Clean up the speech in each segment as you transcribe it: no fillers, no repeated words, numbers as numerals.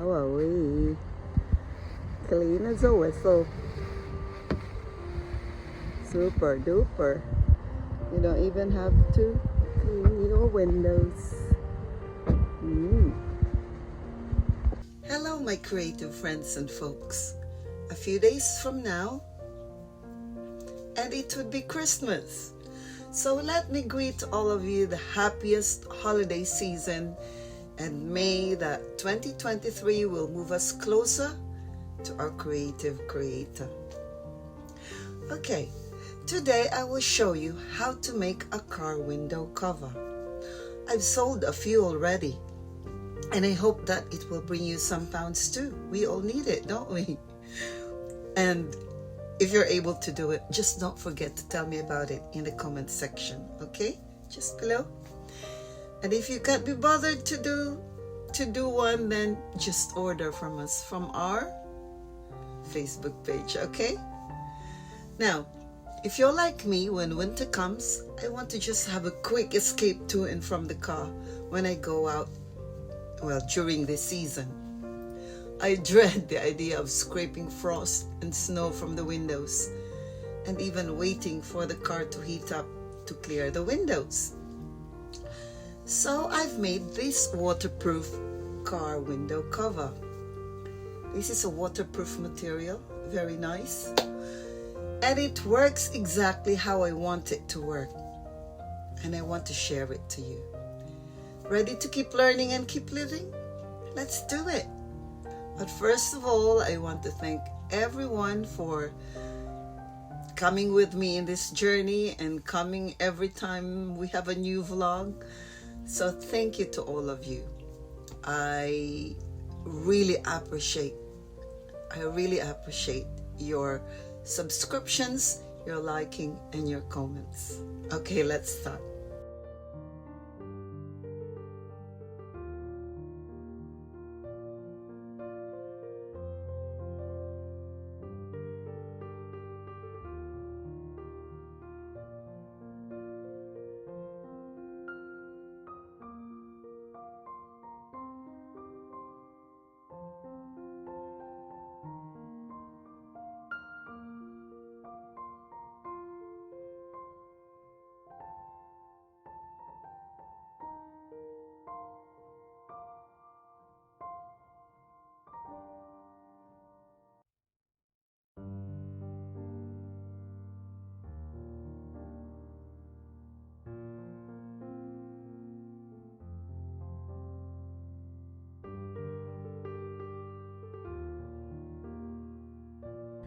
Wowee. Clean as a whistle. Super duper. You don't even have to clean your windows. Hello, my creative friends and folks. A few days from now, and it would be Christmas. So let me greet all of you the happiest holiday season, and may that 2023 will move us closer to our creative creator. Okay, today I will show you how to make a car window cover. I've sold a few already, and I hope that it will bring you some pounds too. We all need it, don't we? And if you're able to do it, just don't forget to tell me about it in the comment section, okay? Just below. And if you can't be bothered to do one, then just order from us from our Facebook page, okay? Now, if you're like me, when winter comes, I want to just have a quick escape to and from the car when I go out, well, during this season. I dread the idea of scraping frost and snow from the windows, and even waiting for the car to heat up to clear the windows. So I've made this waterproof car window cover. This is a waterproof material, very nice. And it works exactly how I want it to work. And I want to share it to you. Ready to keep learning and keep living? Let's do it. But first of all, I want to thank everyone for coming with me in this journey and coming every time we have a new vlog. So thank you to all of you. I really appreciate your subscriptions, your liking, and your comments. Okay, let's start.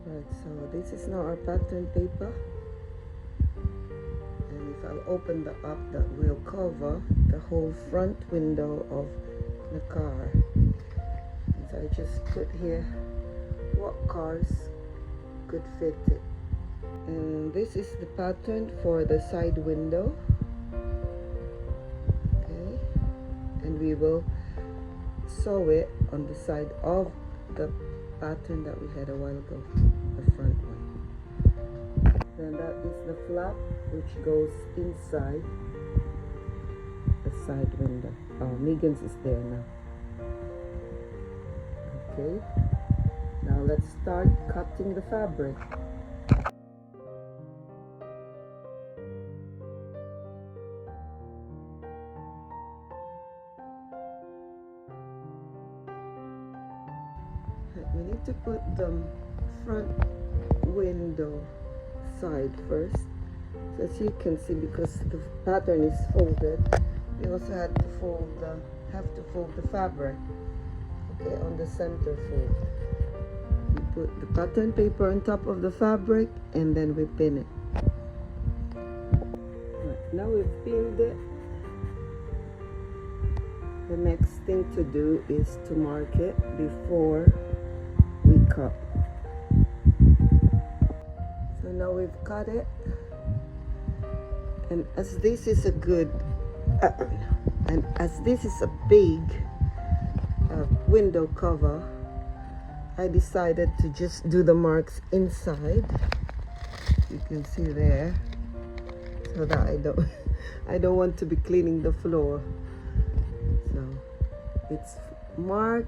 Right, so this is now our pattern paper, and if I'll open the up, that will cover the whole front window of the car. And so I just put here what cars could fit it. And this is the pattern for the side window. Okay, and we will sew it on the side of the pattern that we had a while ago, the front one. Then that is the flap which goes inside the side window. Oh, Megan's is there now. Okay, now let's start cutting the fabric. We need to put the front window side first. So as you can see, because the pattern is folded, we also have to fold the fabric, okay, on the center fold. We put the pattern paper on top of the fabric, and then we pin it. Right, now we've pinned it. The next thing to do is to mark it before we cut. So now we've cut it, and as this is a good and as this is a big window cover, I decided to just do the marks inside. You can see there, so that I don't want to be cleaning the floor. So it's marked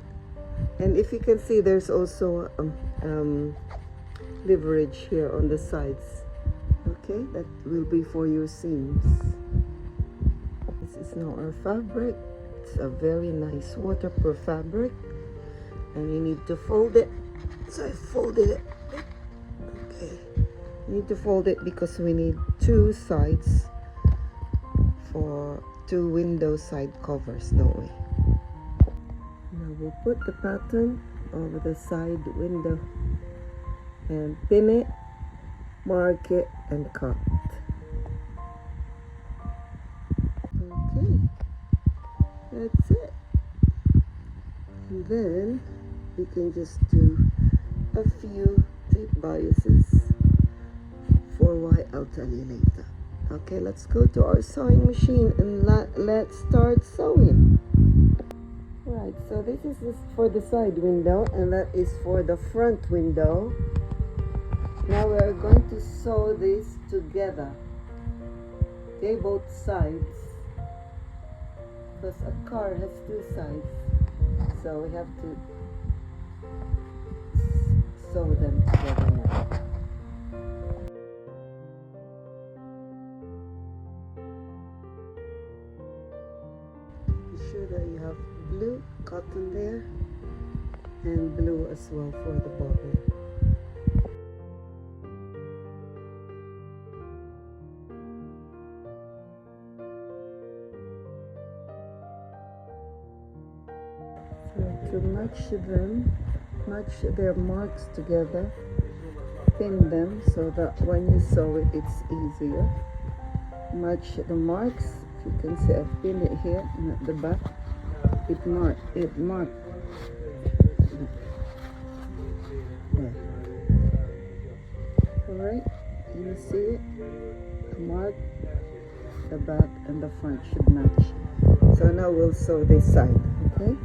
And if you can see, there's also leverage here on the sides. Okay, that will be for your seams. This is now our fabric. It's a very nice waterproof fabric, and you need to fold it. So I folded it. Okay, you need to fold it because we need two sides for two window side covers, don't we? Now we'll put the pattern over the side window and pin it, mark it, and cut. Okay, that's it. And then we can just do a few tape biases for why I'll tell you later. Okay, let's go to our sewing machine and let's start sewing. Right, so this is just for the side window and that is for the front window. Now we're going to sew this together. Okay, both sides. Because a car has two sides. So we have to sew them together now. Be sure that you have blue cotton there and blue as well for the bottom. So to match their marks together, pin them so that when you sew it, it's easier. Match the marks. If you can see, I've pinned it here and at the back. It marked. Yeah. Alright, you see it? The mark, the back and the front should match. So now we'll sew this side, okay?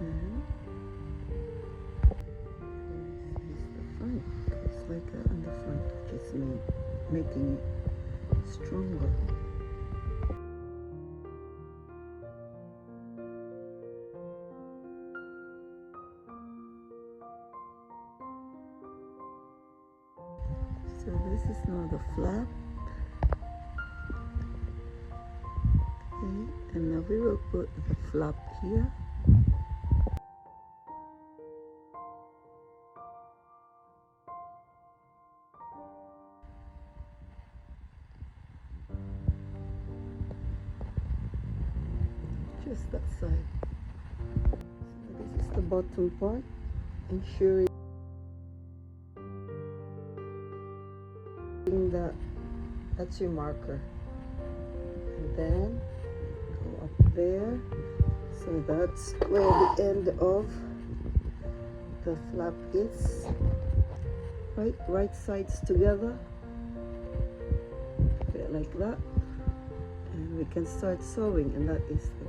Then this is the front. It's like that on the front, just making it stronger. So this is now the flap. Okay, and now we will put the flap here. Just that side. So this is the bottom part. Ensuring that that's your marker. And then go up there. So that's where the end of the flap is. Right sides together. Put it like that. And we can start sewing, and that is the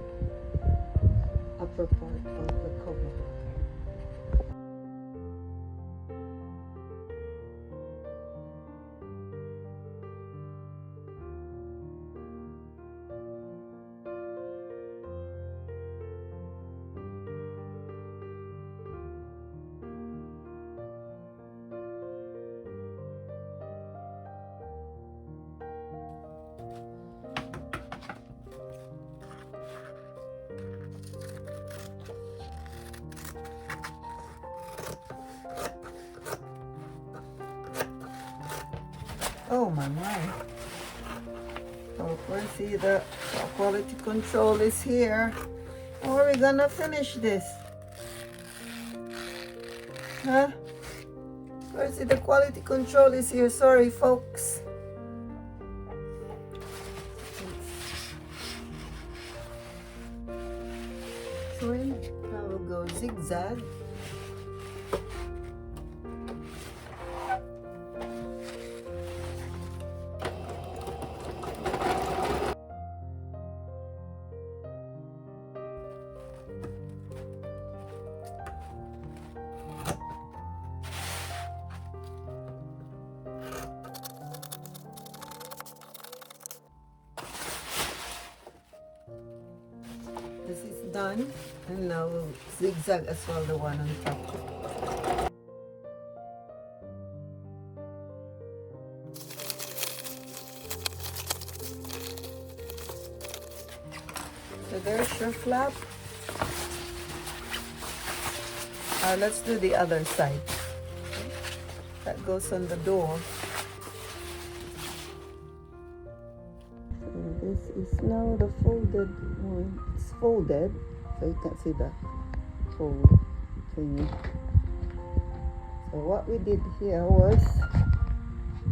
upper part of the cover. Oh my. Of course, see the quality control is here. How are we gonna finish this? Huh? Where's the quality control is here? Sorry, folks. Trim. I will go zigzag. This is done, and now we'll zigzag as well the one on top. So there's your flap. Let's do the other side. That goes on the door. This is now the folded one. It's folded, so you can see the fold thingy. So what we did here was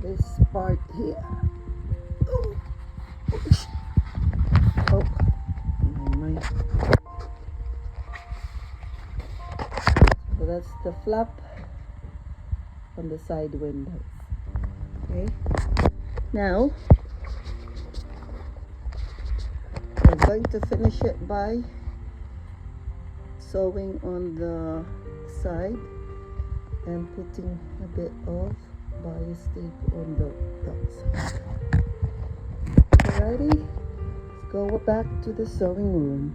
this part here. Oh, my. So that's the flap on the side windows. Okay. Now we're going to finish it by sewing on the side and putting a bit of bias tape on the outside. Alrighty, let's go back to the sewing room.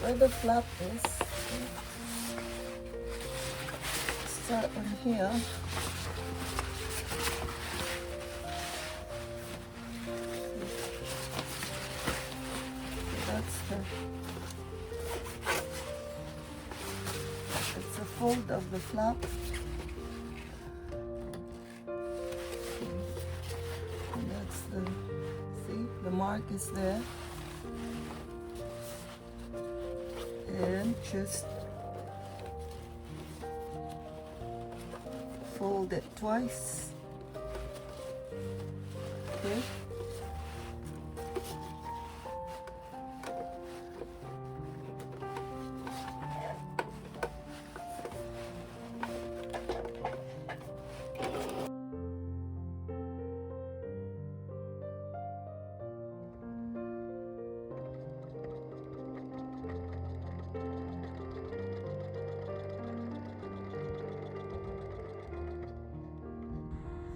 Where the flap is, start on here. It's a fold of the flap. And that's the, see, the mark is there. And just fold it twice. Okay.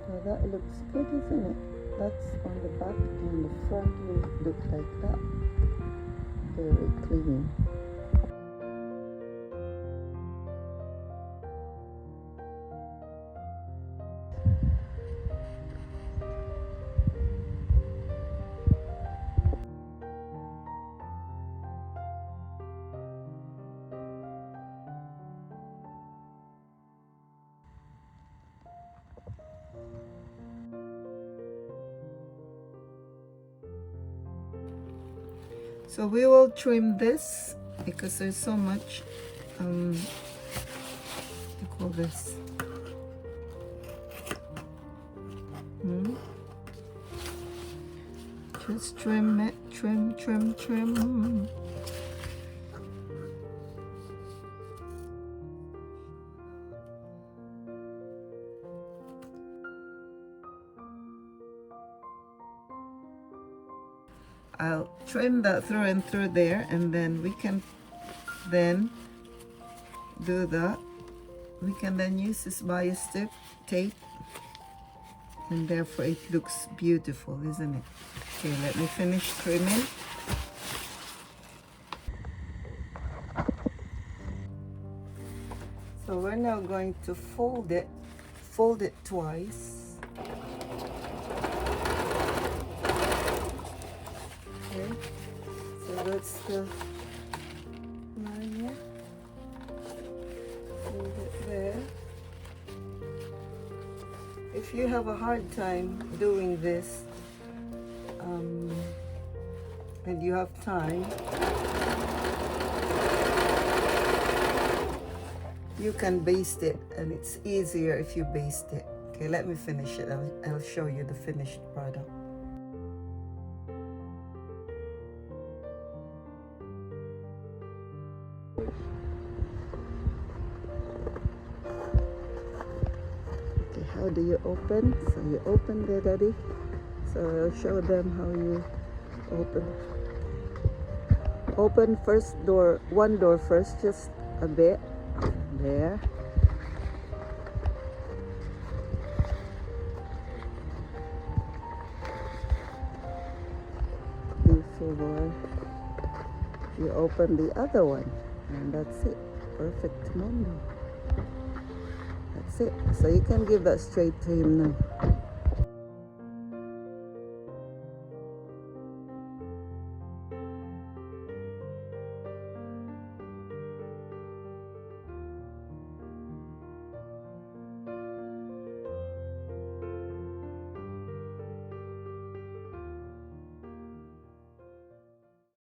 So that looks good, isn't it? That's on the back, and the front will look like that. Very clean. So we will trim this because there's so much, what do you call this? Just trim it, trim. I'll trim that through and through there, and then we can then do that. We can then use this bias tape, and therefore it looks beautiful, isn't it? Okay, let me finish trimming. So we're now going to fold it twice. Okay, so that's the line here. Fold it there. If you have a hard time doing this, and you have time, you can baste it, and it's easier if you baste it. Okay, let me finish it. I'll show you the finished product. Okay, how do you open? So you open there, Daddy. So I'll show them how you open. Open first door, one door first, just a bit. There. Before you open the other one, and that's it. Perfect mundo. That's it. So you can give that straight to him now.